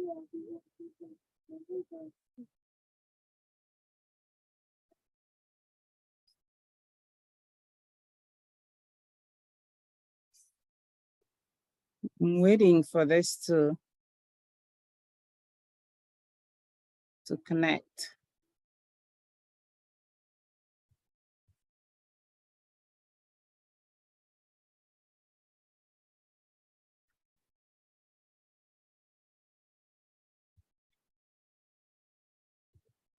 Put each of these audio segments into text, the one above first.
I'm waiting for this to connect.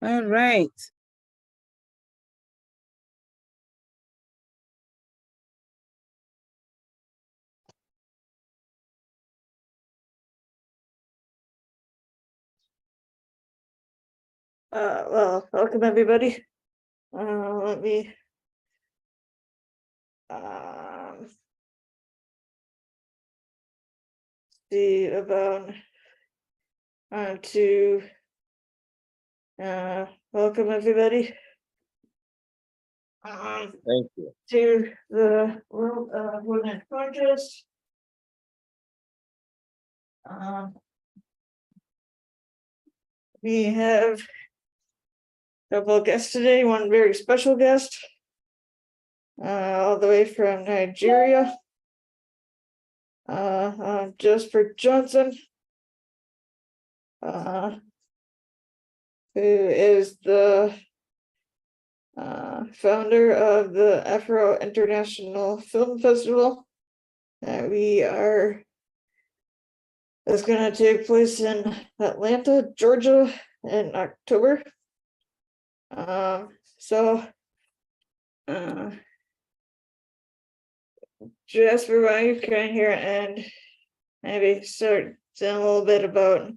All right. Well, welcome everybody. Let me see about to welcome everybody. Thank you. To the World Women's Contest. We have a couple of guests today, one very special guest, all the way from Nigeria, Jasper Johnson, who is the founder of the Afro International Film Festival. That's going to take place in Atlanta, Georgia in October. Jasper, why don't you come in here and maybe start saying a little bit about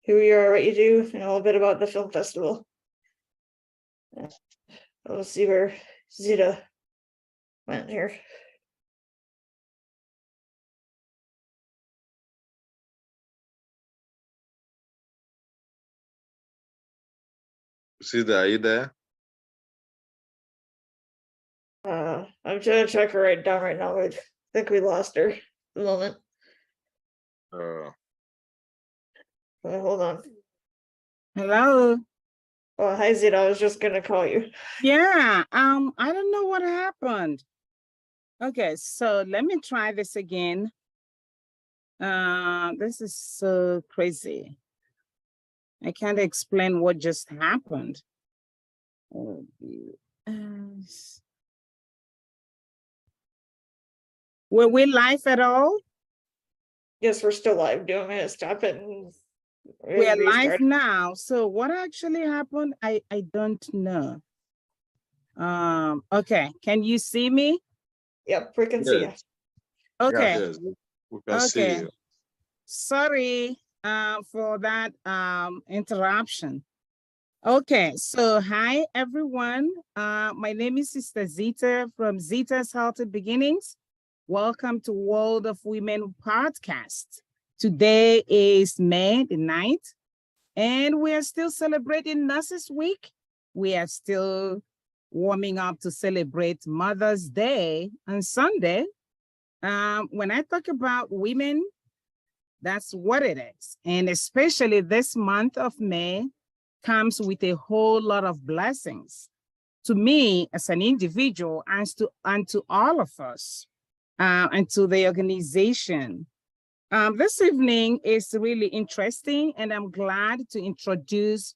who you are, what you do, and a little bit about the film festival. We'll see where Zita went here. Zita, are you there? I'm trying to check her right down right now. I think we lost her at the moment. Hold on. Hello. Oh, hi Zita. I was just gonna call you. Yeah. I don't know what happened. Okay, so let me try this again. This is so crazy. I can't explain what just happened. Oh, were we live at all? Yes, we're still live. Do you want me to stop it? We're live now. So what actually happened? I don't know. Okay, can you see me? Yep, we can see you. Okay. Yes, we can see you. Sorry for that interruption. Okay, so hi everyone. My name is Sister Zita from Zita's Healthy Beginnings. Welcome to World of Women podcast. Today is May the 9th, and we are still celebrating Nurses Week. We are still warming up to celebrate Mother's Day on Sunday. When I talk about women, that's what it is. And especially this month of May comes with a whole lot of blessings to me as an individual and to all of us and to the organization. This evening is really interesting, and I'm glad to introduce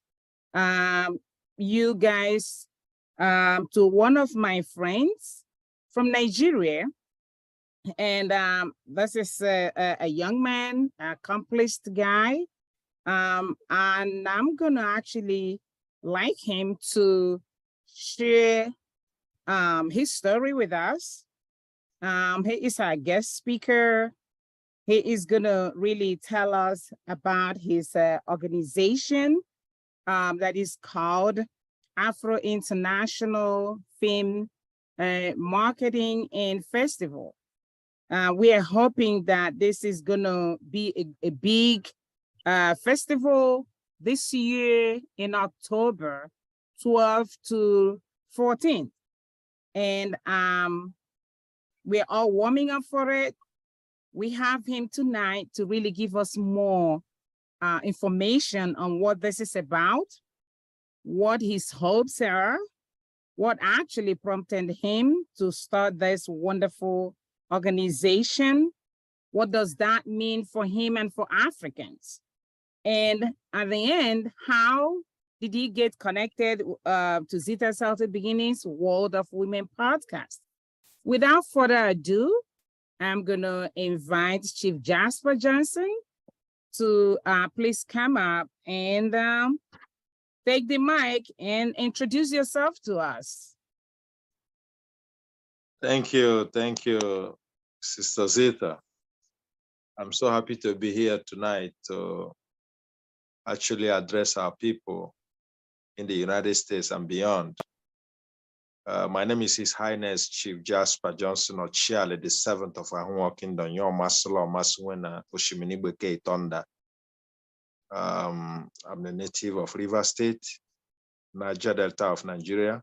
you guys to one of my friends from Nigeria. And this is a young man, accomplished guy. And I'm gonna actually like him to share his story with us. He is our guest speaker. He is gonna really tell us about his organization that is called Afro International Film Marketing and Festival. We are hoping that this is gonna be a big festival this year in October 12th to 14th. And we're all warming up for it. we have him tonight to really give us more information on what this is about, what his hopes are, what actually prompted him to start this wonderful organization. What does that mean for him and for Africans? And at the end, how did he get connected to Zita's Healthy Beginnings World of Women podcast? Without further ado, I'm gonna invite Chief Jasper Johnson to please come up and take the mic and introduce yourself to us. Thank you, Sister Zita. I'm so happy to be here tonight to actually address our people in the United States and beyond. My name is His Highness Chief Jasper Johnson Ochiale, the 7th of Ahunwa Kingdom, Your Masala Maswena Oshiminibeke Tonda. I'm a native of Rivers State, Niger Delta of Nigeria,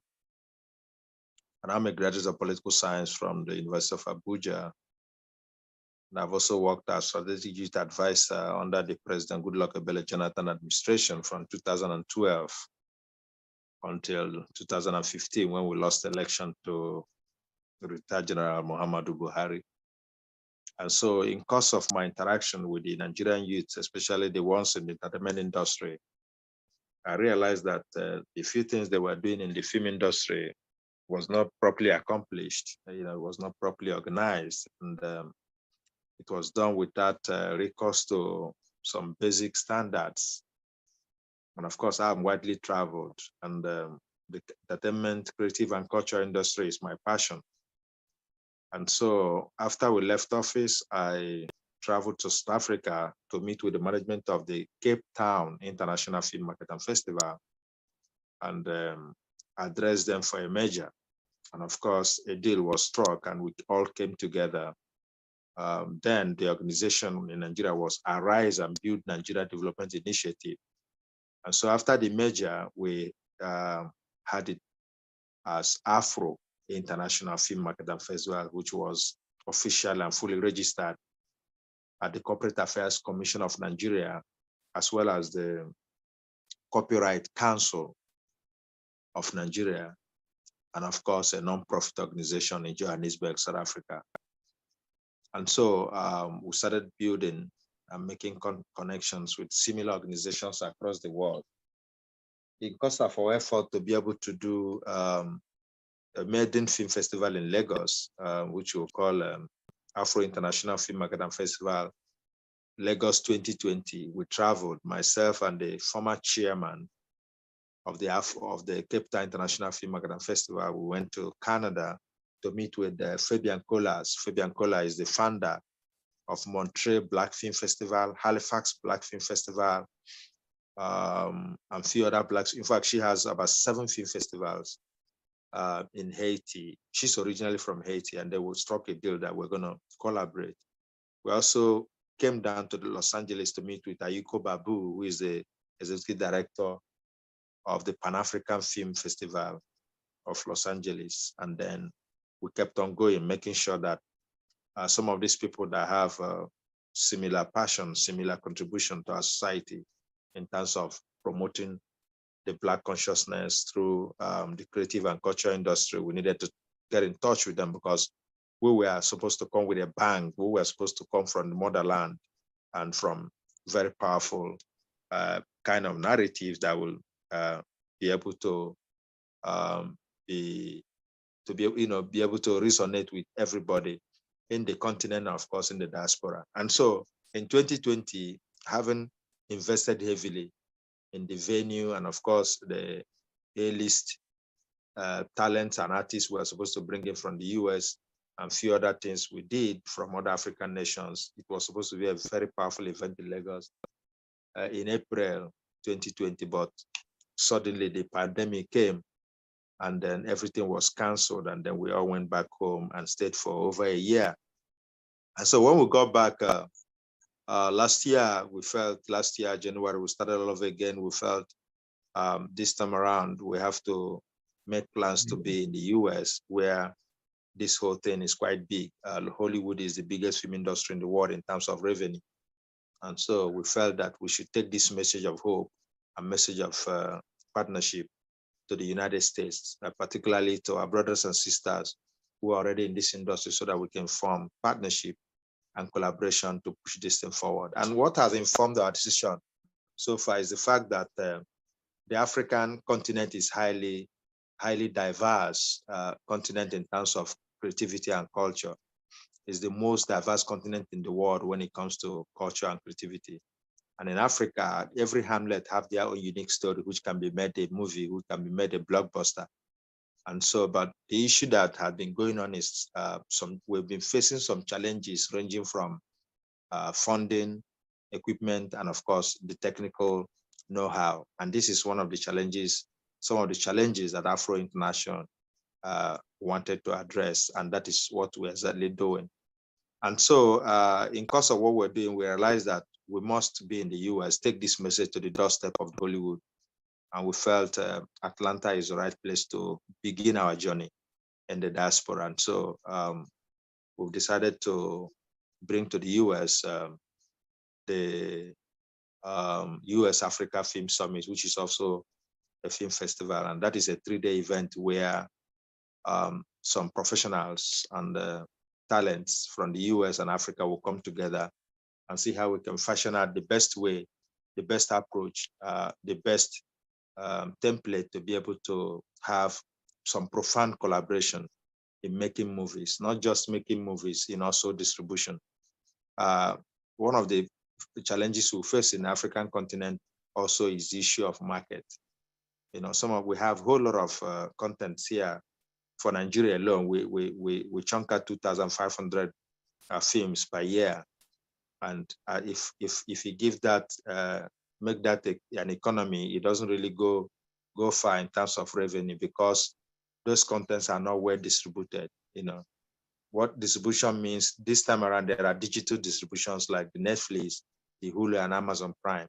and I'm a graduate of political science from the University of Abuja. And I've also worked as strategic youth advisor under the President Goodluck Ebele Jonathan administration from 2012 until 2015, when we lost the election to retired General Muhammadu Buhari. And so in course of my interaction with the Nigerian youth, especially the ones in the entertainment industry, I realized that the few things they were doing in the film industry was not properly accomplished, it was not properly organized, and it was done without recourse to some basic standards. And of course, I'm widely traveled, and the entertainment, creative, and culture industry is my passion. And so after we left office, I traveled to South Africa to meet with the management of the Cape Town International Film Market and Festival and address them for a merger. And of course, a deal was struck and we all came together. Then the organization in Nigeria was Arise and Build Nigeria Development Initiative. And so after the merger, we had it as Afro International Film Market and Festival, which was official and fully registered at the Corporate Affairs Commission of Nigeria, as well as the Copyright Council of Nigeria, and of course, a non-profit organization in Johannesburg, South Africa. And so we started building and making connections with similar organizations across the world. In course of our effort to be able to do a Maiden Film Festival in Lagos, which we'll call Afro International Film Market and Festival, Lagos 2020, we traveled, myself and the former chairman of the Cape Town International Film Market and Festival. We went to Canada to meet with Fabian Colas. Fabian Colas is the founder of Montreal Black Film Festival, Halifax Black Film Festival, and a few other blacks. In fact, she has about 7 film festivals in Haiti. She's originally from Haiti, and they will struck a deal that we're going to collaborate. We also came down to Los Angeles to meet with Ayuko Babu, who is the executive director of the Pan-African Film Festival of Los Angeles. And then we kept on going, making sure that some of these people that have similar passion, similar contribution to our society in terms of promoting the Black consciousness through the creative and culture industry, we needed to get in touch with them because we were supposed to come with a bang. We were supposed to come from the motherland and from very powerful kind of narratives that will be able to be able to resonate with everybody in the continent, and of course in the diaspora. And so in 2020, having invested heavily in the venue and of course the A-list talents and artists we were supposed to bring in from the US and a few other things we did from other African nations, it was supposed to be a very powerful event in Lagos in April 2020, but suddenly the pandemic came and then everything was canceled, and then we all went back home and stayed for over a year. And so when we got back last year, January, we started all over again. We felt this time around, we have to make plans to be in the US, where this whole thing is quite big. Hollywood is the biggest film industry in the world in terms of revenue. And so we felt that we should take this message of hope, a message of partnership to the United States, particularly to our brothers and sisters who are already in this industry, so that we can form partnership and collaboration to push this thing forward. And what has informed our decision so far is the fact that the African continent is highly diverse continent in terms of creativity and culture. It's the most diverse continent in the world when it comes to culture and creativity. And in Africa, every hamlet have their own unique story, which can be made a movie, which can be made a blockbuster. And so, but the issue that had been going on is we've been facing some challenges ranging from funding, equipment, and of course, the technical know-how. And this is one of the challenges, some of the challenges that Afro International wanted to address, and that is what we're exactly doing. And so in course of what we're doing, we realized that we must be in the US, take this message to the doorstep of Hollywood. And we felt Atlanta is the right place to begin our journey in the diaspora. And so we've decided to bring to the US the US Africa Film Summit, which is also a film festival. And that is a 3-day event where some professionals and talents from the US and Africa will come together and see how we can fashion out the best way, the best approach, the best template to be able to have some profound collaboration in making movies, not just making movies, in also distribution. One of the challenges we face in the African continent also is the issue of market. You know, we have a whole lot of contents here. For Nigeria alone, we chunk out 2,500 films per year. And if you give that, make that an economy, it doesn't really go far in terms of revenue, because those contents are not well distributed. You know, what distribution means this time around, there are digital distributions like the Netflix, the Hulu, and Amazon Prime.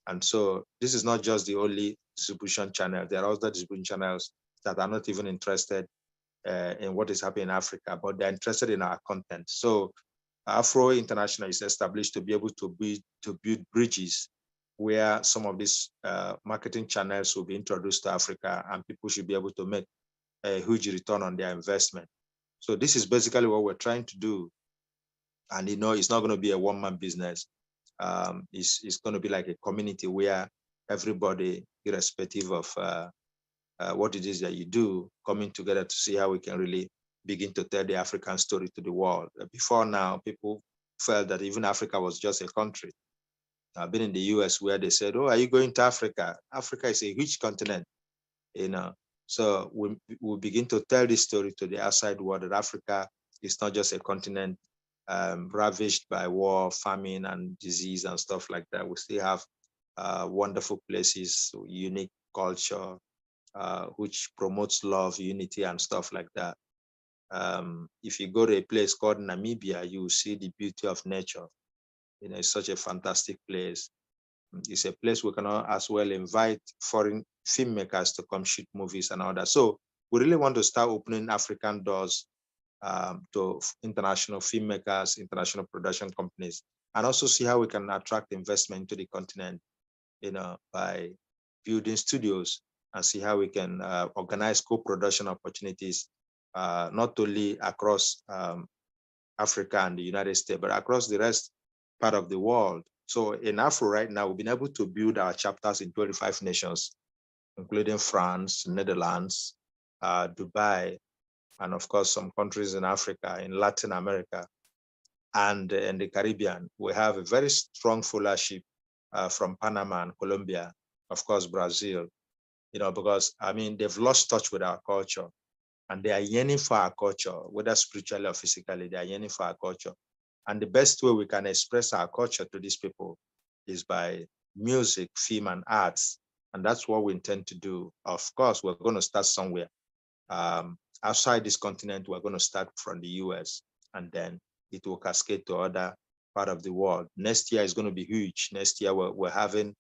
And so this is not just the only distribution channel. There are other distribution channels that are not even interested in what is happening in Africa, but they're interested in our content. So Afro International is established to be able to build bridges where some of these marketing channels will be introduced to Africa, and people should be able to make a huge return on their investment. So this is basically what we're trying to do. And you know, it's not going to be a one-man business. It's going to be like a community where everybody, irrespective of what it is that you do, coming together to see how we can really begin to tell the African story to the world. Before now, people felt that even Africa was just a country. I've been in the US where they said, "Oh, are you going to Africa? Africa is a huge continent," you know. So we begin to tell this story to the outside world, that Africa is not just a continent ravaged by war, famine, and disease and stuff like that. We still have wonderful places, unique culture, which promotes love, unity, and stuff like that. If you go to a place called Namibia, you will see the beauty of nature. You know, it's such a fantastic place. It's a place we can as well invite foreign filmmakers to come shoot movies and all that. So we really want to start opening African doors to international filmmakers, international production companies, and also see how we can attract investment to the continent, you know, by building studios, and see how we can organize co-production opportunities, not only across Africa and the United States, but across the rest part of the world. So in Afro right now, we've been able to build our chapters in 25 nations, including France, Netherlands, Dubai, and of course, some countries in Africa, in Latin America, and in the Caribbean. We have a very strong followership from Panama and Colombia, of course, Brazil, you know, because, I mean, they've lost touch with our culture, and they are yearning for our culture, whether spiritually or physically, they are yearning for our culture. And the best way we can express our culture to these people is by music, film, and arts. And that's what we intend to do. Of course, we're going to start somewhere. Outside this continent, we're going to start from the US, and then it will cascade to other part of the world. Next year is going to be huge. Next year, we're having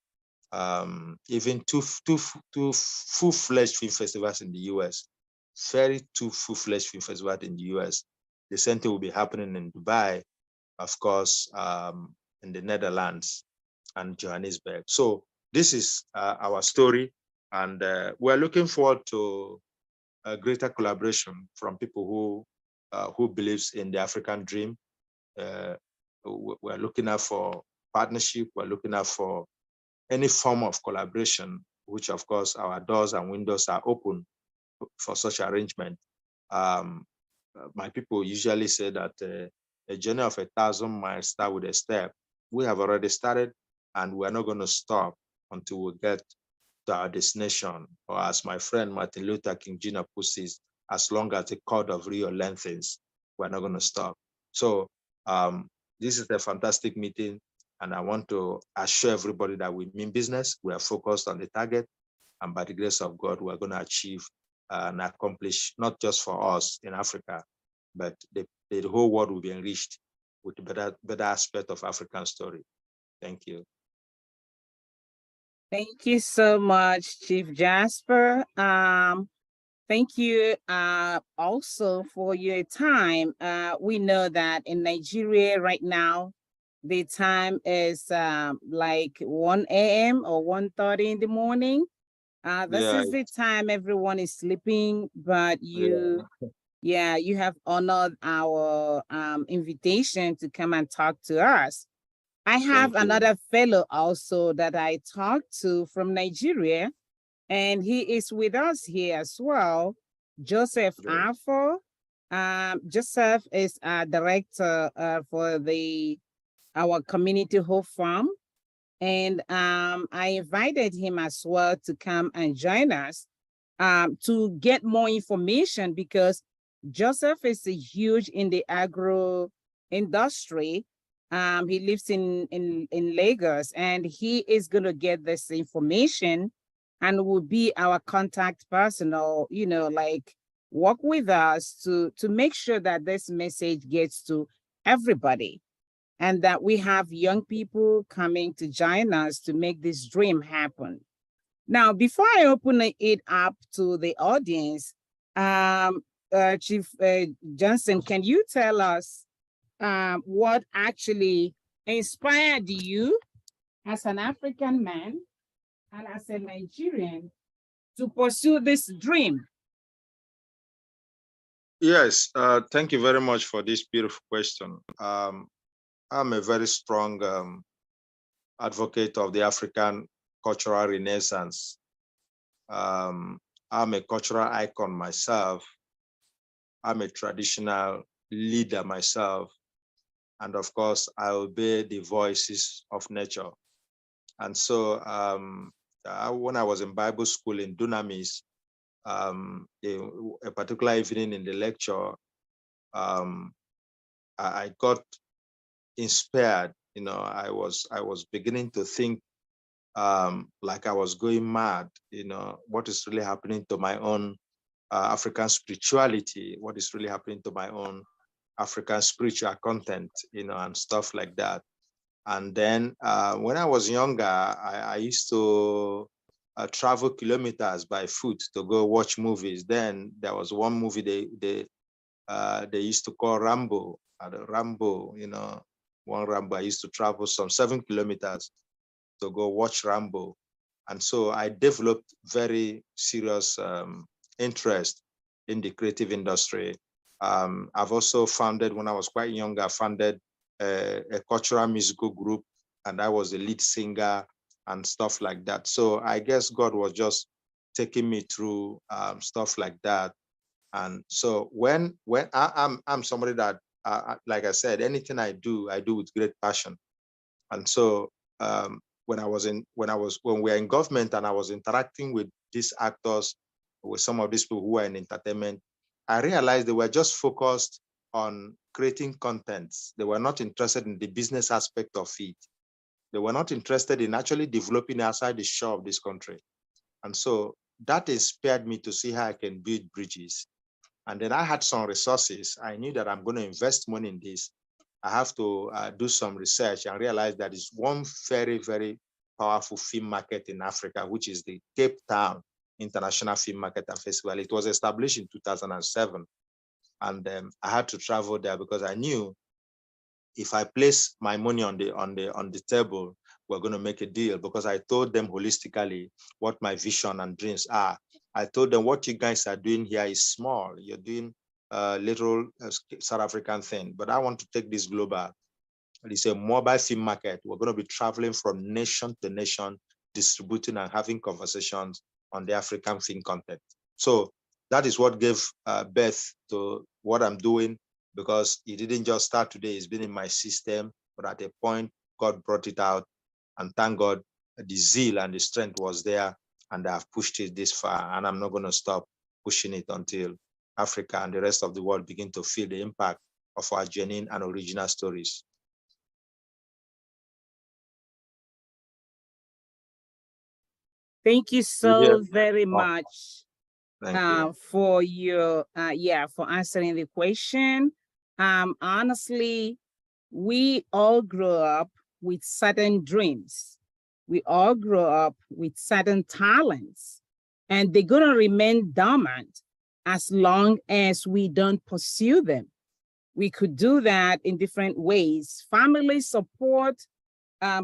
even two full-fledged film festivals in the US. very two full-fledged film festivals in the US. The same thing will be happening in Dubai, of course, in the Netherlands and Johannesburg. So this is our story, and we're looking forward to a greater collaboration from people who believes in the African dream. We're looking out for partnership. We're looking out for any form of collaboration, which of course our doors and windows are open for such arrangement. My people usually say that a journey of 1,000 miles starts with a step. We have already started, and we're not going to stop until we get to our destination, or as my friend Martin Luther King Jr. puts it, as long as the cord of Rio lengthens, we're not going to stop. So this is a fantastic meeting, and I want to assure everybody that we mean business. We are focused on the target, and by the grace of God, we're going to achieve and accomplish, not just for us in Africa, but the whole world will be enriched with the better aspect of African story. Thank you. Thank you so much, Chief Jasper. Thank you also for your time. We know that in Nigeria right now, the time is like 1 a.m. or 1:30 in the morning. This is the time everyone is sleeping, but you have honored our invitation to come and talk to us. I have another fellow also that I talked to from Nigeria, and he is with us here as well, Joseph Afo. Joseph is a director for our Community Hope Farm. And I invited him as well to come and join us to get more information, because Joseph is a huge in the agro industry. He lives in Lagos, and he is going to get this information and will be our contact person, or, like, work with us to make sure that this message gets to everybody, and that we have young people coming to join us to make this dream happen. Now, before I open it up to the audience, Chief Johnson, can you tell us what actually inspired you as an African man and as a Nigerian to pursue this dream? Yes, thank you very much for this beautiful question. I'm a very strong advocate of the African cultural renaissance. I'm a cultural icon myself. I'm a traditional leader myself. And of course, I obey the voices of nature. And so when I was in Bible school in Dunamis, a particular evening in the lecture, I got inspired. I was beginning to think like I was going mad. What is really happening to my own African spirituality? What is really happening to my own African spiritual content? And stuff like that. And then when I was younger, I used to travel kilometers by foot to go watch movies. Then there was one movie they used to call Rambo. One Rambo. I used to travel some 7 kilometers to go watch Rambo. And so I developed very serious interest in the creative industry. I've also founded, when I was quite young, I founded a cultural musical group, and I was the lead singer and stuff like that. So I guess God was just taking me through stuff like that. And so when I'm somebody that, like I said, anything I do with great passion. And so when we were in government and I was interacting with these actors, with some of these people who were in entertainment, I realized they were just focused on creating contents. They were not interested in the business aspect of it. They were not interested in actually developing outside the shore of this country. And so that inspired me to see how I can build bridges. And then I had some resources. I knew that I'm going to invest money in this. I have to do some research and realize that it's one very, very powerful film market in Africa, which is the Cape Town International Film Market and Festival. It was established in 2007. And I had to travel there because I knew if I place my money on the table, we're going to make a deal, because I told them holistically what my vision and dreams are. I told them what you guys are doing here is small. You're doing a little South African thing, but I want to take this global. It's a mobile film market. We're going to be traveling from nation to nation, distributing and having conversations on the African film content. So that is what gave birth to what I'm doing, because it didn't just start today. It's been in my system, but at a point, God brought it out. And thank God, the zeal and the strength was there, and I've pushed it this far, and I'm not going to stop pushing it until Africa and the rest of the world begin to feel the impact of our genuine and original stories. Thank you so very much Thank you. for your for answering the question. Honestly, we all grow up with certain dreams. We all grow up with certain talents, and they're gonna remain dormant as long as we don't pursue them. We could do that in different ways: family support,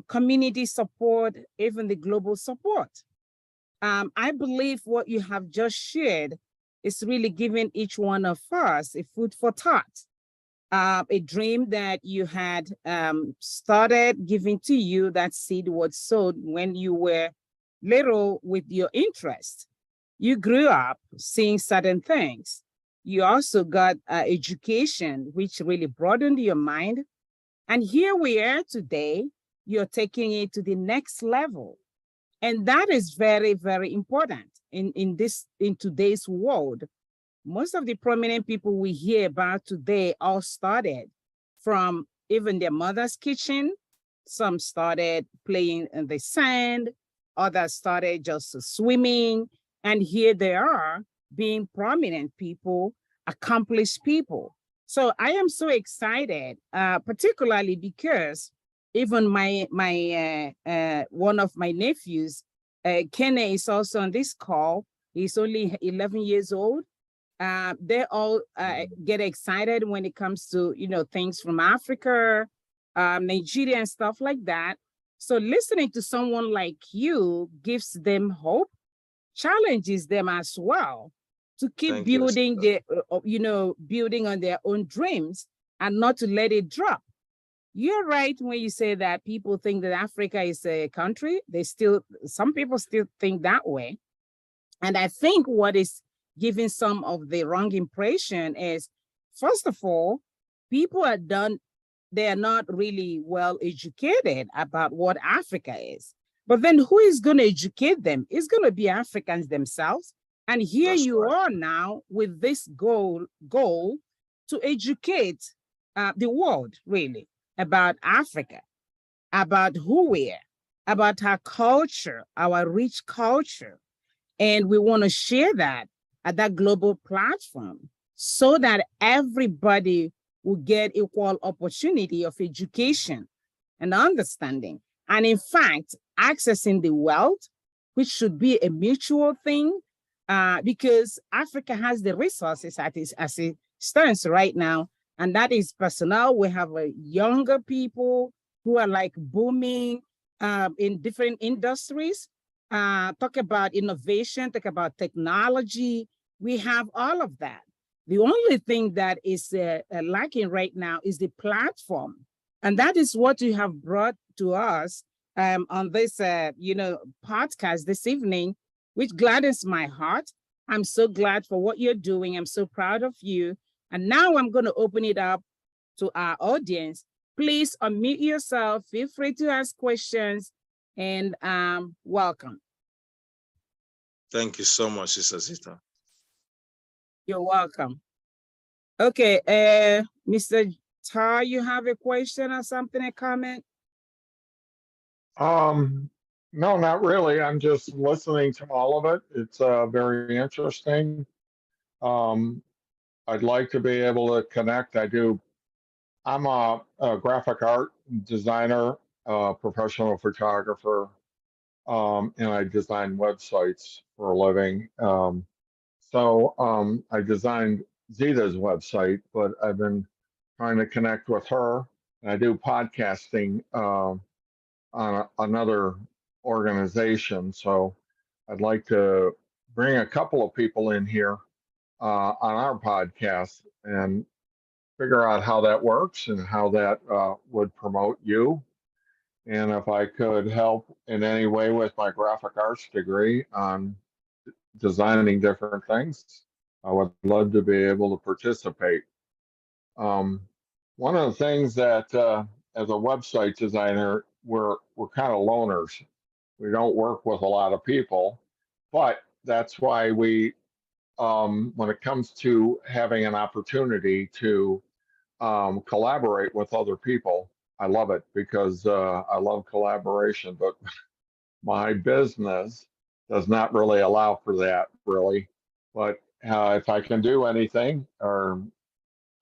community support, even the global support. I believe what you have just shared is really giving each one of us a food for thought, a dream that you had started giving to you. That seed was sowed when you were little with your interest. You grew up seeing certain things. You also got education, which really broadened your mind. And here we are today, you're taking it to the next level. And that is very, very important in today's world. Most of the prominent people we hear about today all started from even their mother's kitchen. Some started playing in the sand, others started just swimming. And here they are being prominent people, accomplished people. So I am so excited, particularly because even one of my nephews, Kenny, is also on this call. He's only 11 years old. They all get excited when it comes to, things from Africa, Nigeria and stuff like that. So listening to someone like you gives them hope, challenges them as well to keep building building on their own dreams and not to let it drop. You're right when you say that people think that Africa is a country. Some people still think that way. And I think what is giving some of the wrong impression is, first of all, they are not really well educated about what Africa is. But then who is going to educate them? It's going to be Africans themselves. And here you are now with this goal to educate the world, really, about Africa, about who we are, about our culture, our rich culture. And we want to share that at that global platform so that everybody will get equal opportunity of education and understanding. And in fact, accessing the wealth, which should be a mutual thing, because Africa has the resources as it stands right now. And that is personnel. We have younger people who are like booming in different industries. Talk about innovation, talk about technology. We have all of that. The only thing that is lacking right now is the platform. And that is what you have brought to us on this podcast this evening, which gladdens my heart. I'm so glad for what you're doing. I'm so proud of you. And now I'm going to open it up to our audience. Please unmute yourself. Feel free to ask questions, and welcome. Thank you so much, Sister Zita. You're welcome. Okay, Mr. Tar, you have a question or something, a comment? No, not really. I'm just listening to all of it. It's very interesting. I'd like to be able to connect. I'm a graphic art designer, professional photographer. and I design websites for a living. I designed Zita's website, but I've been trying to connect with her. And I do podcasting on another organization. So I'd like to bring a couple of people in here on our podcast and figure out how that works and how that would promote you. And if I could help in any way with my graphic arts degree on designing different things, I would love to be able to participate. One of the things that as a website designer, we're kind of loners. We don't work with a lot of people, but that's why when it comes to having an opportunity to collaborate with other people, I love it because I love collaboration, but my business does not really allow for that, really. But if I can do anything, or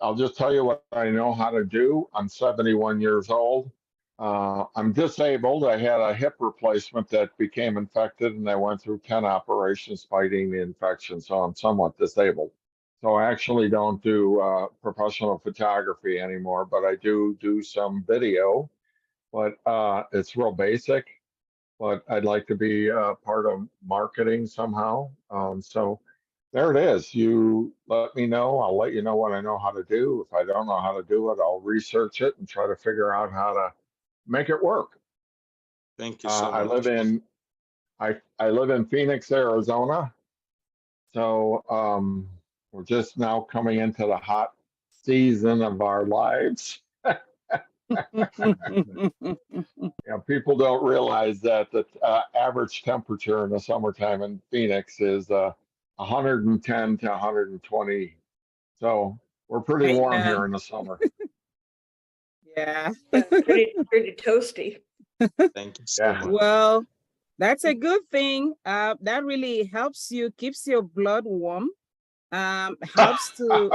I'll just tell you what I know how to do. I'm 71 years old. I'm disabled. I had a hip replacement that became infected, and I went through 10 operations fighting the infection, so I'm somewhat disabled. So I actually don't do professional photography anymore, but I do some video, but it's real basic. But I'd like to be part of marketing somehow. So there it is. You let me know. I'll let you know what I know how to do. If I don't know how to do it, I'll research it and try to figure out how to make it work. Thank you so I much. I live in Phoenix, Arizona. So we're just now coming into the hot season of our lives. Yeah, people don't realize that the average temperature in the summertime in Phoenix is 110 to 120. So we're pretty I warm know. here in the summer. Yeah. Pretty toasty. Thank you so Yeah. much. Well, that's a good thing. That really helps you, keeps your blood warm, helps to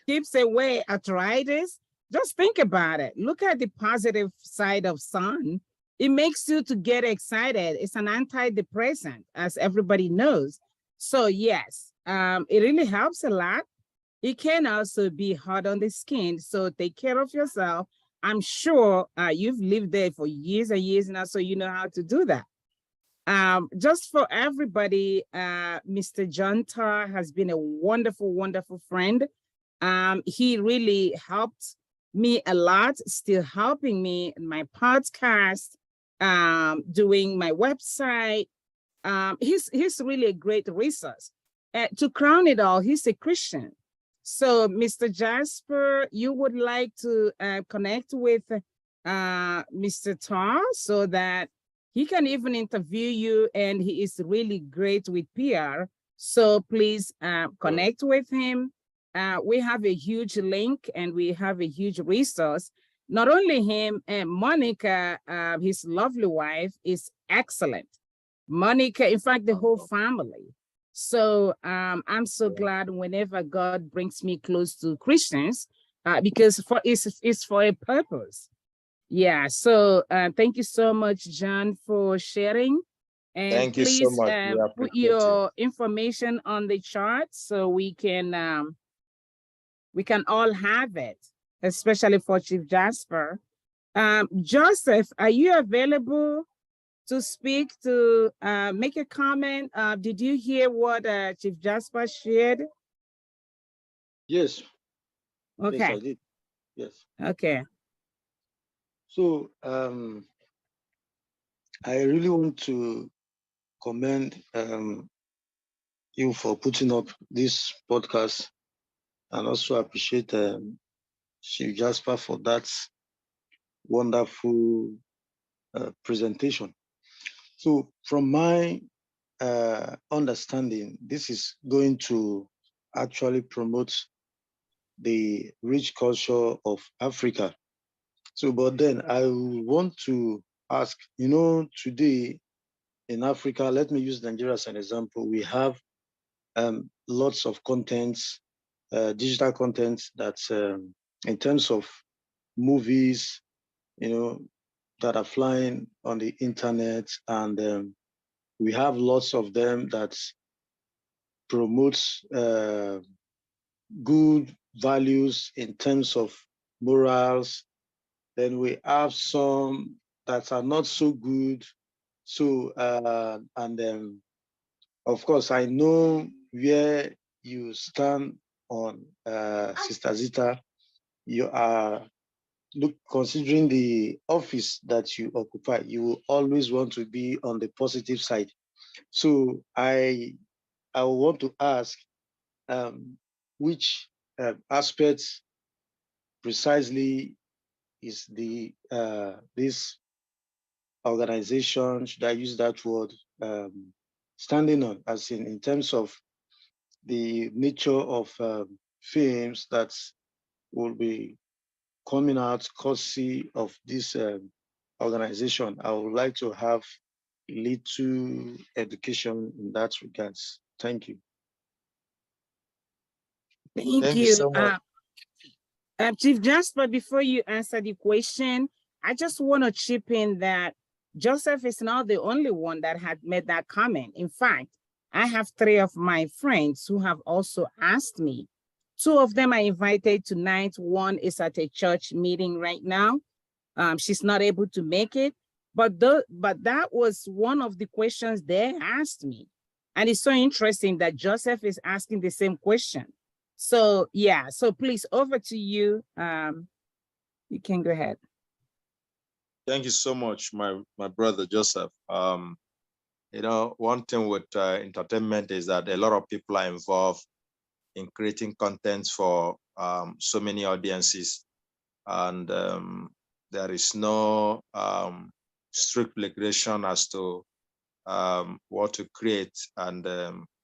keeps away arthritis. Just think about it. Look at the positive side of sun. It makes you to get excited. It's an antidepressant, as everybody knows. So yes, it really helps a lot. It can also be hard on the skin. So take care of yourself. I'm sure you've lived there for years and years now, so you know how to do that. Just for everybody, Mr. John Tarr has been a wonderful, wonderful friend. He really helped me a lot, still helping me in my podcast, doing my website. He's really a great resource. To crown it all, he's a Christian. So, Mr. Jasper, you would like to connect with Mr. Tarr so that he can even interview you, and he is really great with PR. So please connect with him. We have a huge link and we have a huge resource. Not only him, Monica, his lovely wife, is excellent. Monica, in fact, the whole family. So I'm so glad whenever God brings me close to Christians, because it's for a purpose. Yeah, so thank you so much, John, for sharing. And Thank you so please much. We put appreciate your information on the chart so we can all have it, especially for Chief Jasper. Joseph, are you available to speak, to make a comment? Did you hear what Chief Jasper shared? Yes. Yes, Okay, I did. Yes. okay. So I really want to commend you for putting up this podcast, and also appreciate Chief Jasper for that wonderful presentation. So from my understanding, this is going to actually promote the rich culture of Africa. So, but then I want to ask, today in Africa, let me use Nigeria as an example. We have lots of contents, digital content that in terms of movies, that are flying on the internet, and we have lots of them that promotes good values in terms of morals. Then we have some that are not so good. So, of course, I know where you stand on Sister Zita. You are considering the office that you occupy, you will always want to be on the positive side. So I want to ask which aspects precisely is the this organization, should I use that word, standing on, as in terms of the nature of films that will be coming out courtesy of this organization. I would like to have little education in that regards. Thank you. Thank you you. so much. Chief Jasper, before you answer the question, I just want to chip in that Joseph is not the only one that had made that comment. In fact, I have 3 of my friends who have also asked me. 2 of them are invited tonight. 1 is at a church meeting right now. She's not able to make it, but that was one of the questions they asked me. And it's so interesting that Joseph is asking the same question. So yeah, so please, over to you. You can go ahead. Thank you so much, my brother Joseph. You know, one thing with entertainment is that a lot of people are involved in creating content for so many audiences, and there is no strict regulation as to what to create and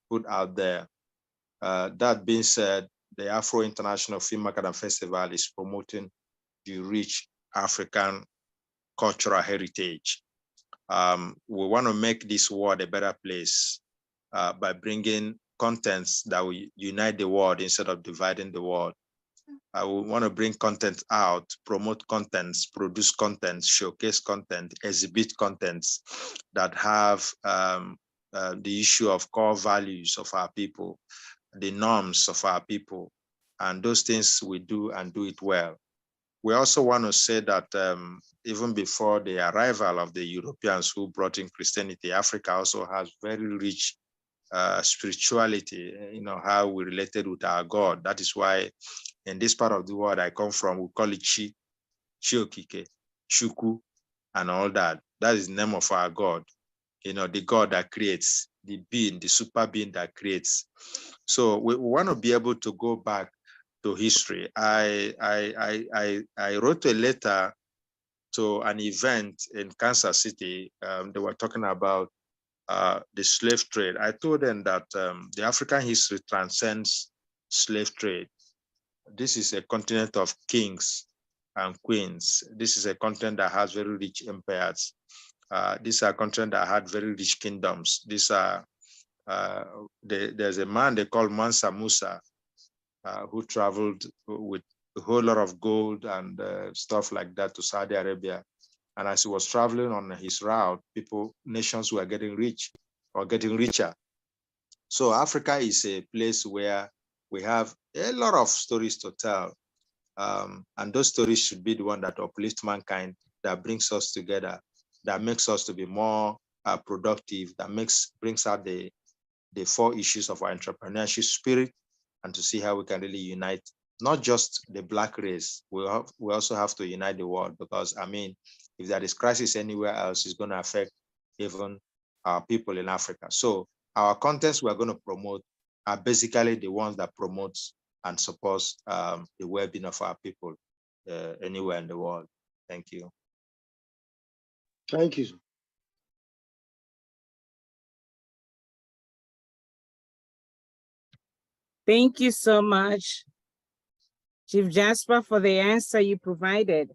put out there. That being said, the Afro International Film Market and Festival is promoting the rich African cultural heritage. We want to make this world a better place by bringing contents that will unite the world instead of dividing the world. We want to bring content out, promote contents, produce content, showcase content, exhibit contents that have the issue of core values of our people, the norms of our people, and those things we do and do it well. We also want to say that even before the arrival of the Europeans who brought in Christianity, Africa also has very rich spirituality, you know, how we related with our God. That is why in this part of the world I come from, we call it Chi, Chiokike, Shuku, and all that. That is the name of our God, you know, the God that creates, the being, the super being that creates. So we want to be able to go back to history. I wrote a letter to an event in Kansas City. They were talking about the slave trade. I told them that the African history transcends slave trade. This is a continent of kings and queens. This is a continent that has very rich empires. These are continents that had very rich kingdoms. These are there's a man they call Mansa Musa who traveled with a whole lot of gold and stuff like that to Saudi Arabia. And as he was traveling on his route, nations were getting rich or getting richer. So Africa is a place where we have a lot of stories to tell. And those stories should be the one that uplift mankind, that brings us together, that makes us to be more productive, that brings out the 4 issues of our entrepreneurship spirit, and to see how we can really unite not just the Black race. We also have to unite the world, because I mean, if there is crisis anywhere else, it's going to affect even our people in Africa. So our contents we're going to promote are basically the ones that promotes and supports the well-being of our people anywhere in the world. Thank you. Thank you. Thank you so much, Chief Jasper, for the answer you provided.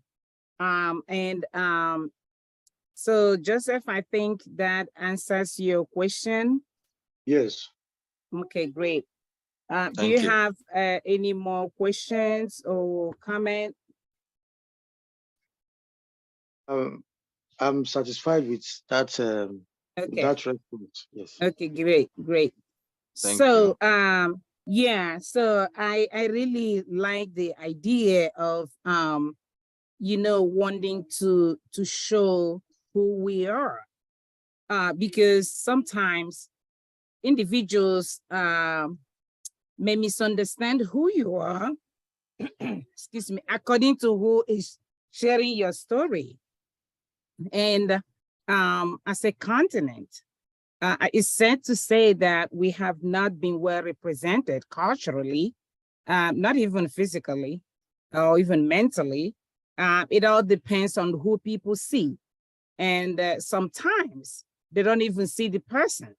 So Joseph, I think that answers your question. Yes. Okay, great. Do you have any more questions or comment? I'm satisfied with that Okay. that response. Yes. Okay, great, great. Thank So, yeah, so I really like the idea of, you know, wanting to show who we are, because sometimes individuals may misunderstand who you are, excuse me, according to who is sharing your story. And as a continent, it's sad to say that we have not been well represented culturally, not even physically or even mentally. It all depends on who people see. And sometimes they don't even see the person.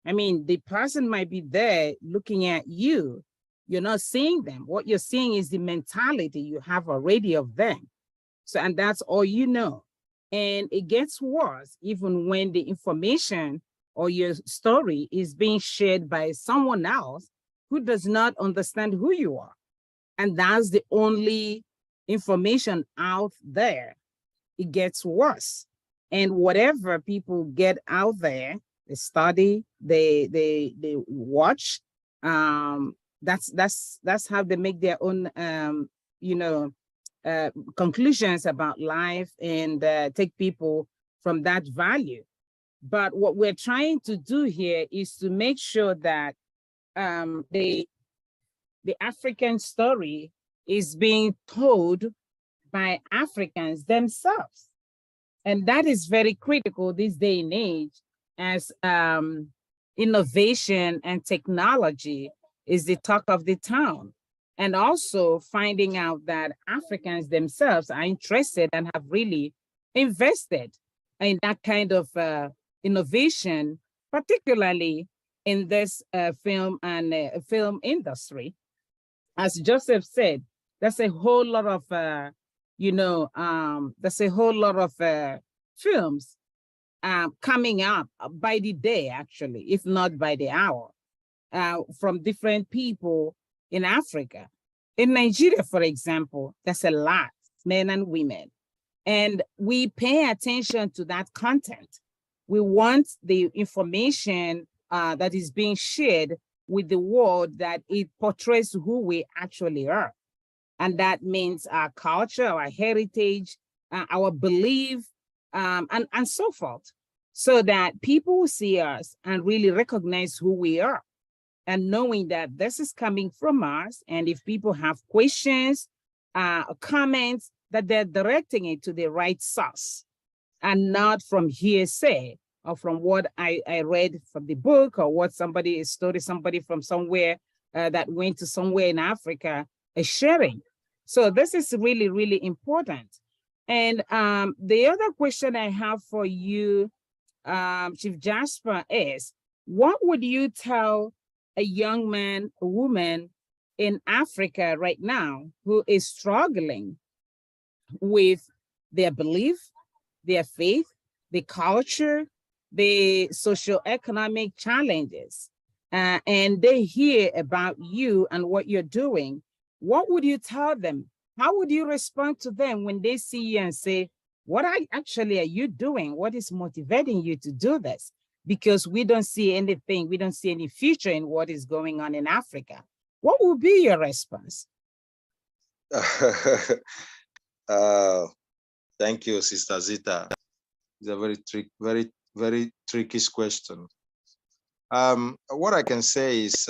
I mean, the person might be there looking at you. You're not seeing them. What you're seeing is the mentality you have already of them. So, and that's all you know. And it gets worse even when the information or your story is being shared by someone else who does not understand who you are. And that's the only information out there. It gets worse. And whatever people get out there, they study, they watch. That's how they make their own you know, conclusions about life and take people from that value. But what we're trying to do here is to make sure that the African story is being told by Africans themselves. And that is very critical this day and age, as innovation and technology is the talk of the town. And also finding out that Africans themselves are interested and have really invested in that kind of innovation, particularly in this film and film industry. As Joseph said, there's a whole lot of, there's a whole lot of films coming up by the day, actually, if not by the hour, from different people in Africa. In Nigeria, for example, there's a lot, men and women. And we pay attention to that content. We want the information that is being shared with the world, that it portrays who we actually are. And that means our culture, our heritage, our belief, and so forth, so that people will see us and really recognize who we are. And knowing that this is coming from us, and if people have questions, comments, that they're directing it to the right source and not from hearsay or from what I read from the book, or what somebody from somewhere that went to somewhere in Africa is sharing. So this is really, really important. And the other question I have for you, Chief Jasper, is what would you tell a young man, a woman in Africa right now who is struggling with their belief, their faith, the culture, the socioeconomic challenges, and they hear about you and what you're doing? What would you tell them? How would you respond to them when they see you and say, what actually are you doing? What is motivating you to do this? Because we don't see anything, we don't see any future in what is going on in Africa. What would be your response? Thank you, Sister Zita. It's a very tricky question. What I can say is,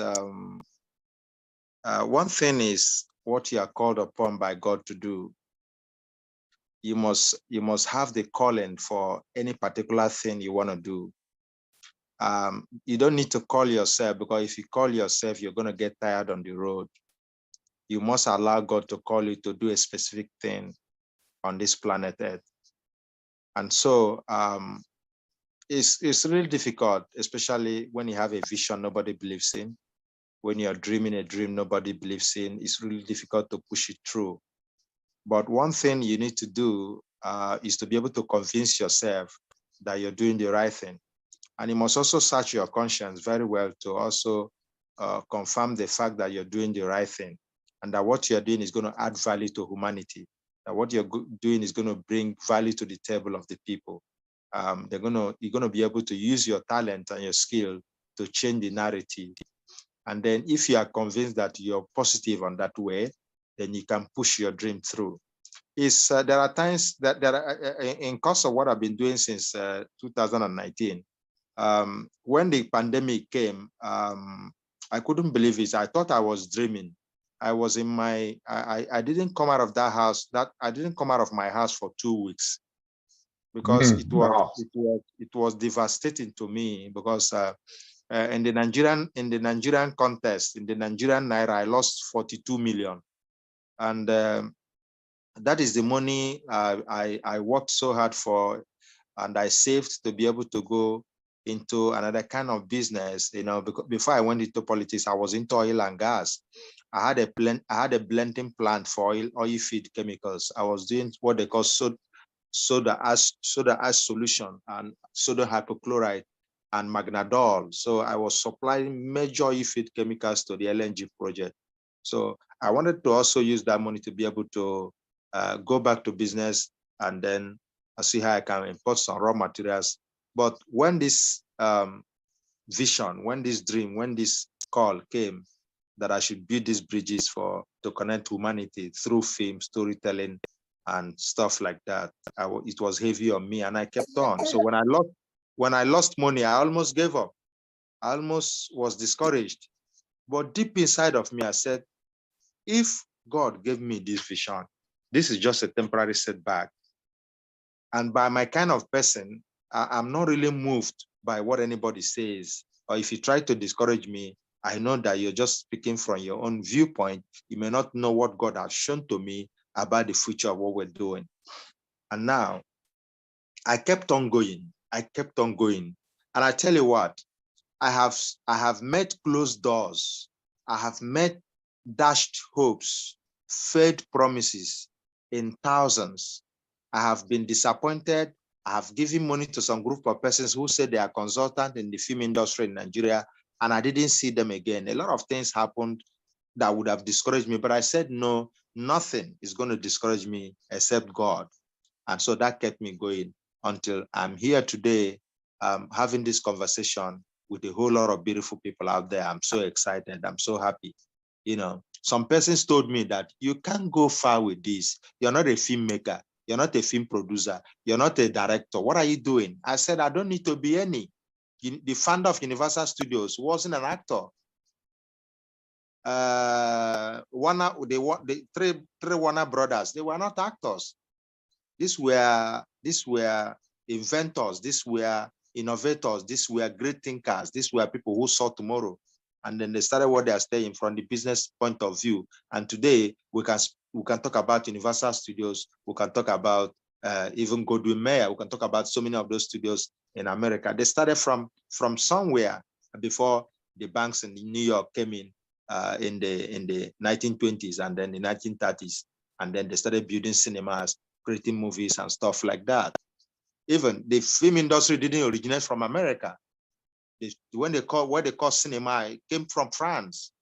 one thing is what you are called upon by God to do. You must have the calling for any particular thing you want to do. You don't need to call yourself, because if you call yourself, you're going to get tired on the road. You must allow God to call you to do a specific thing on this planet Earth. And so it's really difficult, especially when you have a vision nobody believes in. When you're dreaming a dream nobody believes in, it's really difficult to push it through. But one thing you need to do is to be able to convince yourself that you're doing the right thing. And you must also search your conscience very well to also confirm the fact that you're doing the right thing and that what you're doing is going to add value to humanity. that what you're doing is going to bring value to the table of the people. You're going to be able to use your talent and your skill to change the narrative. And then if you are convinced that you're positive on that way, then you can push your dream through. There are times that in course of what I've been doing since 2019, when the pandemic came, I couldn't believe it. I thought I was dreaming. I was in my, I didn't come out of that house. I didn't come out of my house for 2 weeks because it was devastating to me because in the Nigerian contest, in the Nigerian Naira, I lost 42 million. And that is the money I worked so hard for, and I saved to be able to go into another kind of business. You know, because before I went into politics, I was into oil and gas. I had a blending plant for oil feed chemicals. I was doing what they call soda ash solution and sodium hypochlorite and magnadol. So I was supplying major oil feed chemicals to the LNG project. So I wanted to also use that money to be able to go back to business and then see how I can import some raw materials. But when this vision, when this dream, when this call came that I should build these bridges to connect humanity through film, storytelling, and stuff like that, it was heavy on me, and I kept on. So when I lost money, I almost gave up. I almost was discouraged. But deep inside of me, I said, if God gave me this vision, this is just a temporary setback. And by my kind of person, I'm not really moved by what anybody says. Or if you try to discourage me, I know that you're just speaking from your own viewpoint. You may not know what God has shown to me about the future of what we're doing. And now, I kept on going. I kept on going. And I tell you what, I have met closed doors. I have met dashed hopes, failed promises in thousands. I have been disappointed. I have given money to some group of persons who said they are consultants in the film industry in Nigeria, and I didn't see them again. A lot of things happened that would have discouraged me, but I said, no, nothing is going to discourage me except God. And so that kept me going until I'm here today, having this conversation with a whole lot of beautiful people out there. I'm so excited. I'm so happy. You know, some persons told me that you can't go far with this. You're not a filmmaker. You're not a film producer. You're not a director. What are you doing? I said, I don't need to be any. The founder of Universal Studios wasn't an actor. The three Warner brothers, they were not actors. These were inventors. These were innovators. These were great thinkers. These were people who saw tomorrow. And then they started what they are saying from the business point of view. And today we can talk about Universal Studios. We can talk about even Godwin Mayer. We can talk about so many of those studios in America. They started from somewhere before the banks in New York came in the 1920s and then the 1930s. And then they started building cinemas, creating movies and stuff like that. Even the film industry didn't originate from America. What they call cinema, it came from France.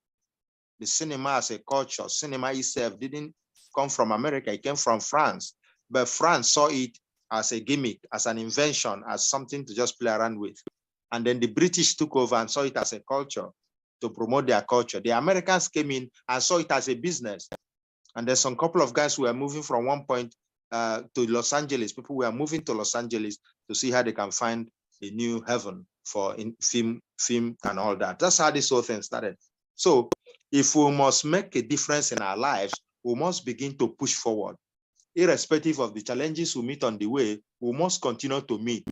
The cinema as a culture, cinema itself didn't come from America, it came from France. But France saw it as a gimmick, as an invention, as something to just play around with. And then the British took over and saw it as a culture to promote their culture. The Americans came in and saw it as a business. And there's some couple of guys who were moving from one point to Los Angeles. People were moving to Los Angeles to see how they can find a new heaven for in film and all that. That's how this whole thing started. So if we must make a difference in our lives, we must begin to push forward. Irrespective of the challenges we meet on the way, we must continue to meet.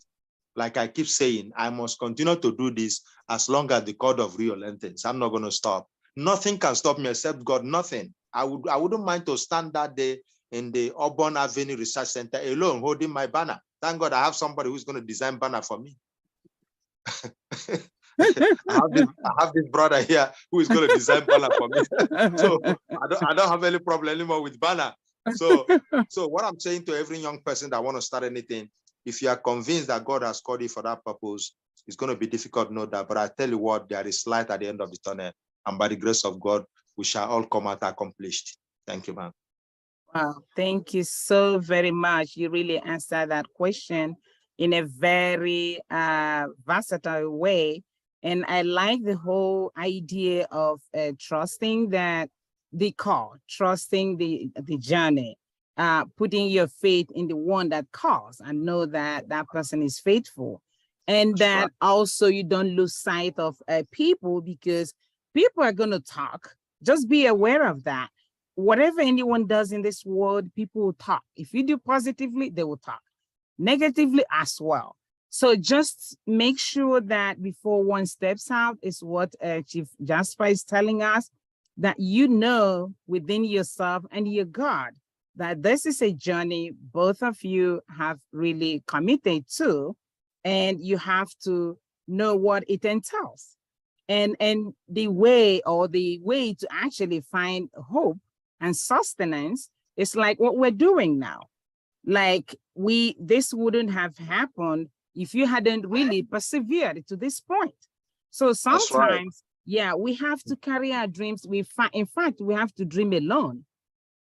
Like I keep saying, I must continue to do this as long as the cord of Rio lengthens. I'm not going to stop. Nothing can stop me except God, nothing. I wouldn't mind to stand that day in the Auburn Avenue Research Center alone, holding my banner. Thank God I have somebody who's going to design banner for me. I have this brother here who is going to design banner for me. So I don't have any problem anymore with banner. So what I'm saying to every young person that want to start anything, if you are convinced that God has called you for that purpose, it's going to be difficult, no doubt. But I tell you what, there is light at the end of the tunnel. And by the grace of God, we shall all come out accomplished. Thank you, man. Wow, thank you so very much. You really answered that question in a very versatile way. And I like the whole idea of trusting that the call, trusting the journey, putting your faith in the one that calls and know that that person is faithful. And That's that right. also you don't lose sight of people, because people are going to talk. Just be aware of that. Whatever anyone does in this world, people will talk. If you do positively, they will talk. Negatively as well. So just make sure that before one steps out, is what Chief Jasper is telling us, that you know within yourself and your God that this is a journey both of you have really committed to, and you have to know what it entails. And the way to actually find hope and sustenance is like what we're doing now. Like this wouldn't have happened if you hadn't really persevered to this point. So That's right. sometimes, yeah, we have to carry our dreams. In fact, we have to dream alone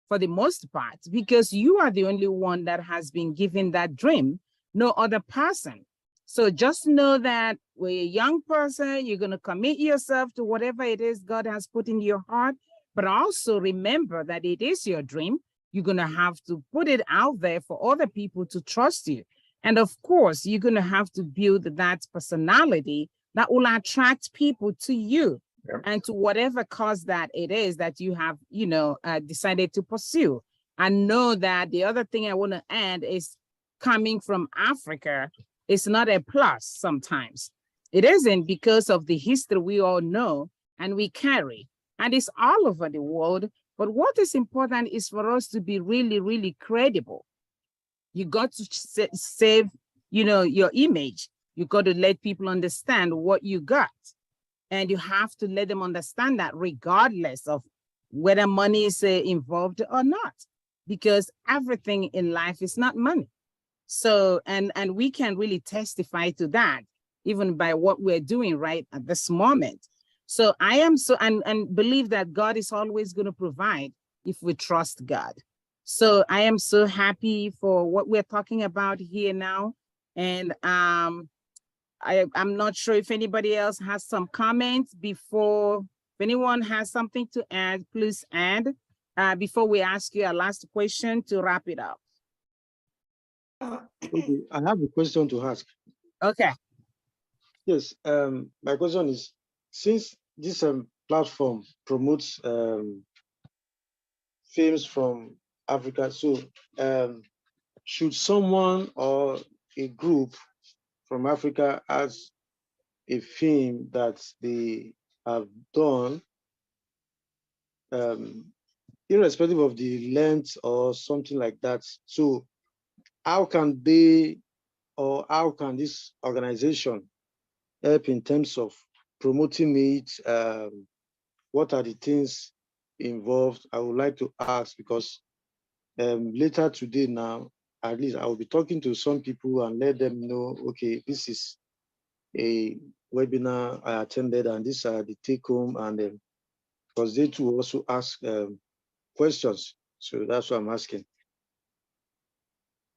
for the most part, because you are the only one that has been given that dream, no other person. So just know that when you're a young person, you're going to commit yourself to whatever it is God has put in your heart, but also remember that it is your dream. You're going to have to put it out there for other people to trust you. And of course, you're going to have to build that personality that will attract people to you. Yep. And to whatever cause that it is that you have, decided to pursue. And know that the other thing I want to add is, coming from Africa is not a plus sometimes. It isn't, because of the history we all know and we carry. And it's all over the world. But what is important is for us to be really, really credible. You got to save, your image. You got to let people understand what you got. And you have to let them understand that regardless of whether money is involved or not, because everything in life is not money. So, and we can really testify to that, even by what we're doing right at this moment. So I am and believe that God is always going to provide if we trust God. So I am so happy for what we're talking about here now. And I'm not sure if anybody else has some comments before. If anyone has something to add, please add before we ask you a last question to wrap it up. Okay, I have a question to ask. Okay. Yes, my question is, since this platform promotes films from Africa, so should someone or a group from Africa as a film that they have done, irrespective of the length or something like that? So how can they, or how can this organization help in terms of promoting it? What are the things involved? I would like to ask, because later today now, at least I will be talking to some people and let them know, okay, this is a webinar I attended and these are the take home, and because they too also ask questions. So that's what I'm asking.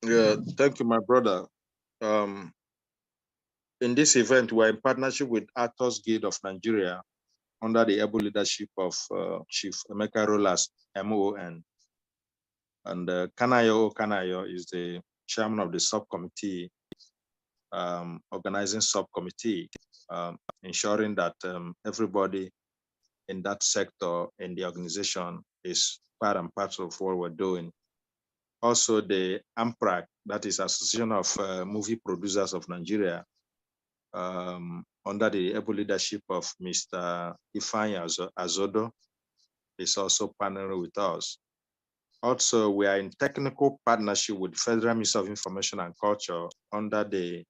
Yeah, thank you, my brother. In this event, we're in partnership with Actors Guild of Nigeria under the able leadership of Chief Emeka Rolas, MON. And Kanayo Kanayo is the chairman of the subcommittee, organizing subcommittee, ensuring that everybody in that sector in the organization is part and parcel of what we're doing. Also, the AMPRAC, that is Association of Movie Producers of Nigeria, under the able leadership of Mr. Ifeanyi Azodo, is also partnering with us. Also, we are in technical partnership with Federal Ministry of Information and Culture under the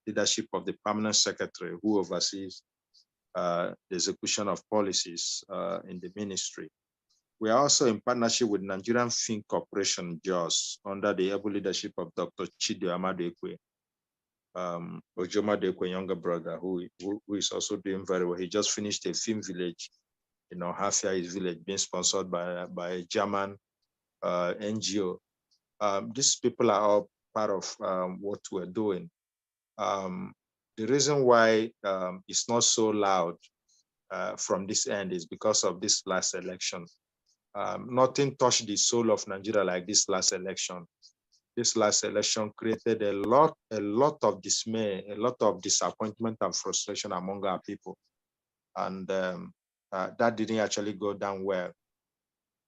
leadership of the Permanent Secretary, who oversees the execution of policies in the ministry. We are also in partnership with Nigerian Film Corporation, JOS, under the able leadership of Dr. Chidio Amadekwe, Ojoma Dekwe, younger brother, who is also doing very well. He just finished a film village, Hafia, his village, being sponsored by a German NGO. These people are all part of what we're doing. The reason why it's not so loud from this end is because of this last election. Nothing touched the soul of Nigeria like this last election. This last election created a lot of dismay, a lot of disappointment and frustration among our people. And that didn't actually go down well.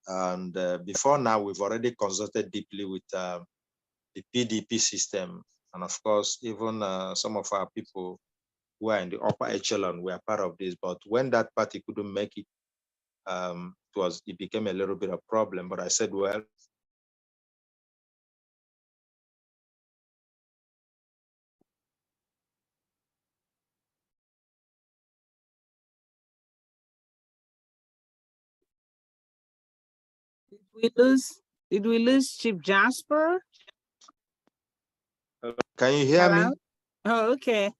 And before now, we've already consulted deeply with the PDP system. And of course, even some of our people who are in the upper echelon were part of this. But when that party couldn't make it, it became a little bit of a problem. But I said, well, did we lose Chief Jasper? can you hear Hello? me? Oh, okay.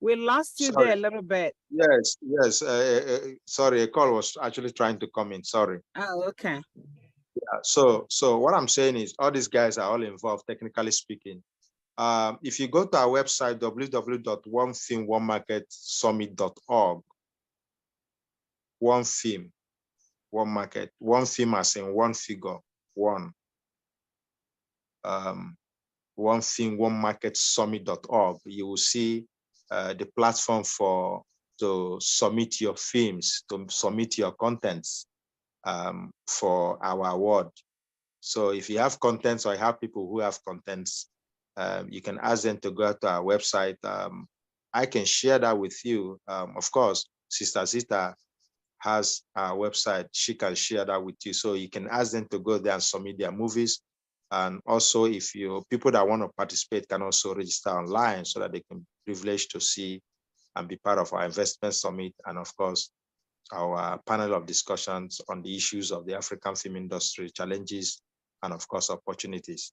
We lost you Sorry. there a little bit. Yes. Sorry, a call was actually trying to come in. Sorry. Oh, okay. So what I'm saying is all these guys are all involved, technically speaking. If you go to our website, www.onefilmonemarketsummit.org, one film, one market, one film as in one figure, one film, one market summit.org, you will see the platform to submit your films, to submit your contents for our award. So if you have contents or you have people who have contents, you can ask them to go to our website. I can share that with you. Of course, Sister Zita has our website. She can share that with you. So you can ask them to go there and submit their movies. And also, if people that want to participate can also register online so that they can be privileged to see and be part of our investment summit. And of course, our panel of discussions on the issues of the African film industry, challenges, and of course, opportunities.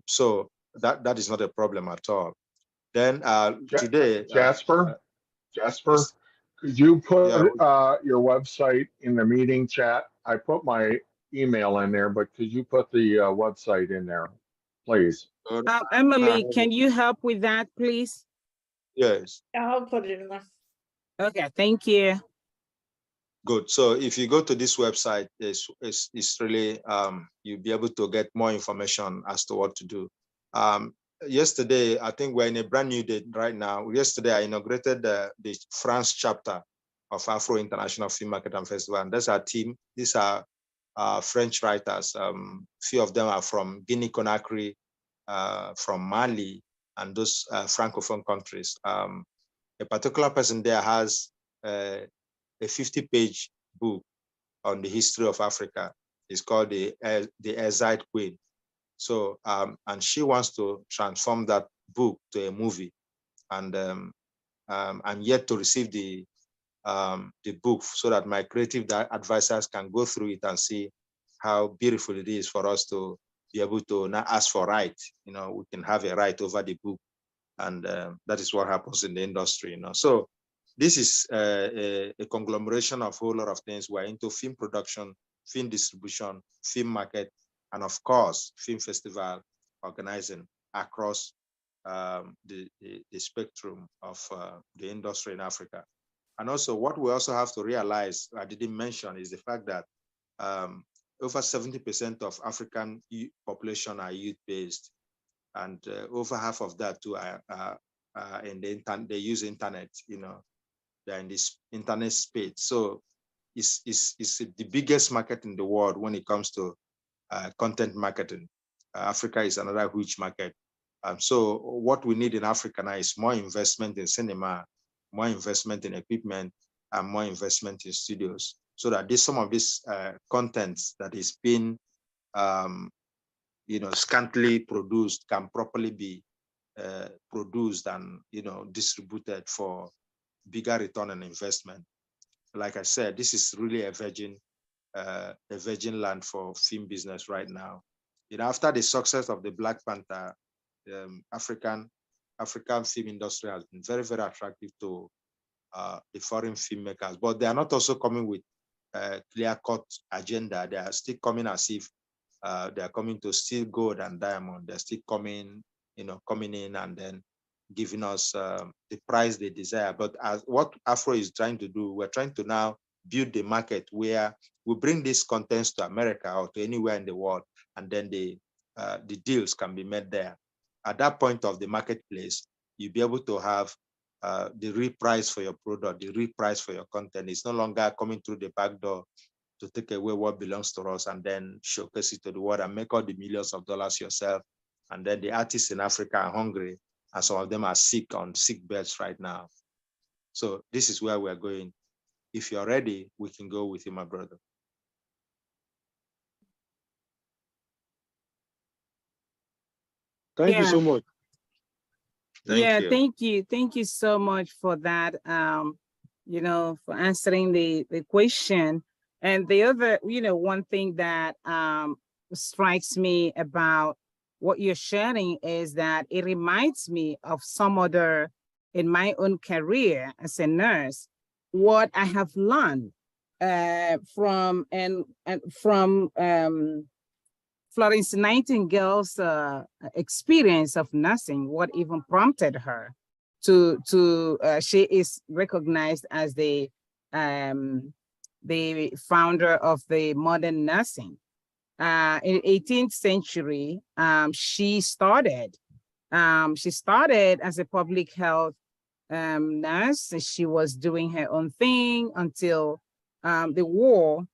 So that is not a problem at all. Then today, Jasper, could you put your website in the meeting chat? I put my email in there, but could you put the website in there, please? Emily, can you help with that, please? Yes. I'll put it in there. Okay, thank you. Good. So if you go to this website, it's really, you'll be able to get more information as to what to do. Yesterday, I think we're in a brand new day right now. Yesterday, I inaugurated the France chapter of Afro International Film Market and Festival. And that's our team. These are French writers. Few of them are from Guinea-Conakry, from Mali, and those Francophone countries. A particular person there has a 50-page book on the history of Africa. It's called the Ezide Queen. So, and she wants to transform that book to a movie. And I'm yet to receive the book so that my creative advisors can go through it and see how beautiful it is for us to be able to not ask for right. You know, we can have a right over the book. And that is what happens in the industry, you know. So this is a conglomeration of a whole lot of things. We're into film production, film distribution, film market, and of course, film festival organizing across the spectrum of the industry in Africa. And also what we also have to realize, I didn't mention, is the fact that over 70% of African population are youth-based, and over half of that too are in the internet. They use internet, you know, they're in this internet space. So it's the biggest market in the world when it comes to content marketing. Africa is another huge market. So what we need in Africa now is more investment in cinema, more investment in equipment, and more investment in studios, so that some of this content that is being scantily produced can properly be produced and distributed for bigger return on investment. Like I said, this is really a virgin land for film business right now. After the success of the Black Panther, African film industry has been very, very attractive to the foreign filmmakers, but they are not also coming with a clear-cut agenda. They are still coming as if They are coming to steal gold and diamond. They're still coming, coming in and then giving us the price they desire. But as what Afro is trying to do, we're trying to now build the market where we bring these contents to America or to anywhere in the world, and then the deals can be made there. At that point of the marketplace, you'll be able to have the real price for your product, the real price for your content. It's no longer coming through the back door to take away what belongs to us and then showcase it to the world and make all the millions of dollars yourself. And then the artists in Africa are hungry, and some of them are sick on sick beds right now. So this is where we're going. If you're ready, we can go with you, my brother. Thank you so much. Thank you. Thank you so much for that, for answering the question. And the other, one thing that strikes me about what you're sharing is that it reminds me of some other, in my own career as a nurse, what I have learned from Florence Nightingale's experience of nursing, what even prompted her to she is recognized as the founder of the modern nursing. In the 18th century, she started as a public health nurse. She was doing her own thing until the war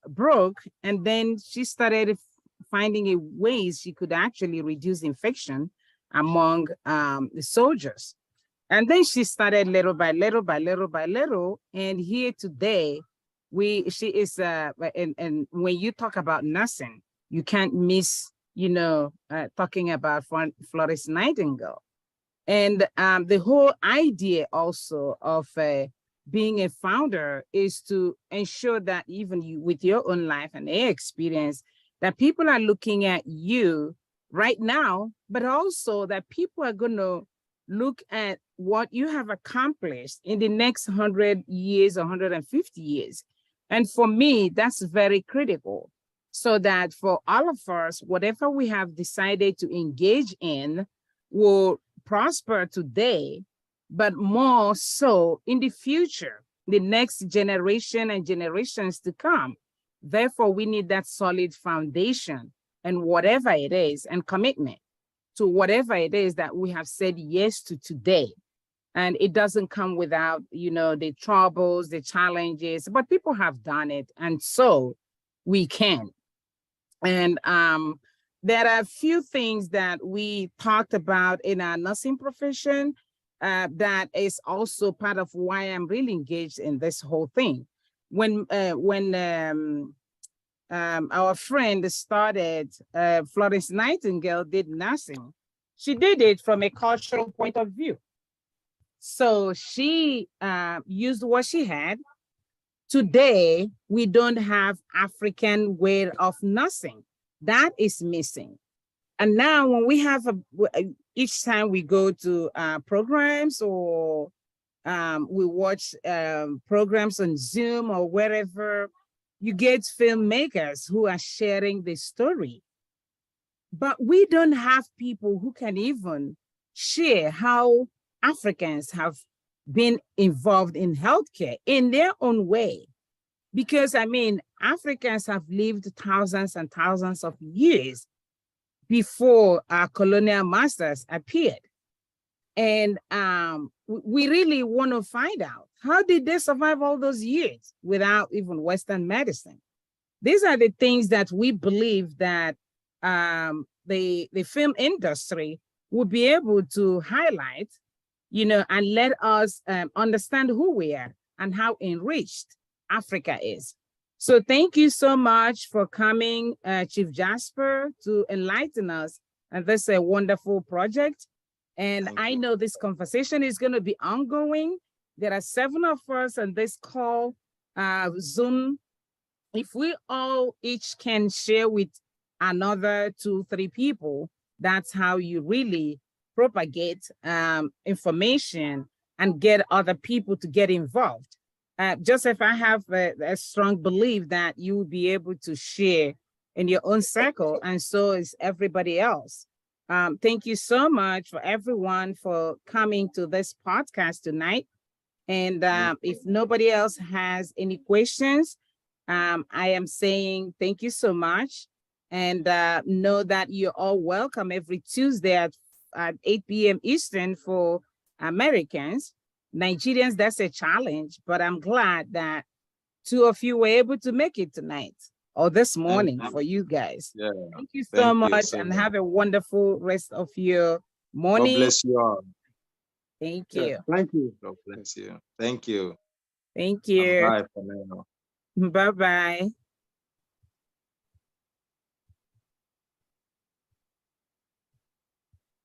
broke, and then she started finding ways she could actually reduce infection among the soldiers. And then she started little by little, and here today, she is, and when you talk about nursing, you can't miss, talking about Florence Nightingale. And the whole idea also of being a founder is to ensure that even you, with your own life and their experience, that people are looking at you right now, but also that people are going to look at what you have accomplished in the next 100 years, 150 years. And for me, that's very critical, so that for all of us, whatever we have decided to engage in will prosper today, but more so in the future, the next generation and generations to come. Therefore, we need that solid foundation and whatever it is, and commitment to whatever it is that we have said yes to today. And it doesn't come without, the troubles, the challenges, but people have done it, and so we can. And there are a few things that we talked about in our nursing profession that is also part of why I'm really engaged in this whole thing. When our friend started, Florence Nightingale did nursing. She did it from a cultural point of view. So she used what she had. Today, we don't have African way of nursing. That is missing. And now when we have, each time we go to programs or we watch programs on Zoom or wherever, you get filmmakers who are sharing the story. But we don't have people who can even share how Africans have been involved in healthcare in their own way. Because Africans have lived thousands and thousands of years before our colonial masters appeared. And we really want to find out, how did they survive all those years without even Western medicine? These are the things that we believe that the film industry will be able to highlight, and let us understand who we are and how enriched Africa is. So thank you so much for coming, Chief Jasper, to enlighten us. And this is a wonderful project. And I know this conversation is going to be ongoing. There are 7 of us on this call, Zoom. If we all each can share with another 2-3 people, that's how you really propagate information and get other people to get involved. Joseph, I have a strong belief that you will be able to share in your own circle, and so is everybody else. Thank you so much for everyone for coming to this podcast tonight. And if nobody else has any questions, I am saying thank you so much. And know that you're all welcome every Tuesday at 8 p.m. Eastern for Americans. Nigerians, that's a challenge, but I'm glad that 2 of you were able to make it tonight or this morning for you guys. Yeah. Thank you so Thank you much so and much. have a wonderful rest of your God morning. bless you all. Thank Yeah, you. thank you. God bless you. Thank you. Thank And you. bye for now. Bye-bye.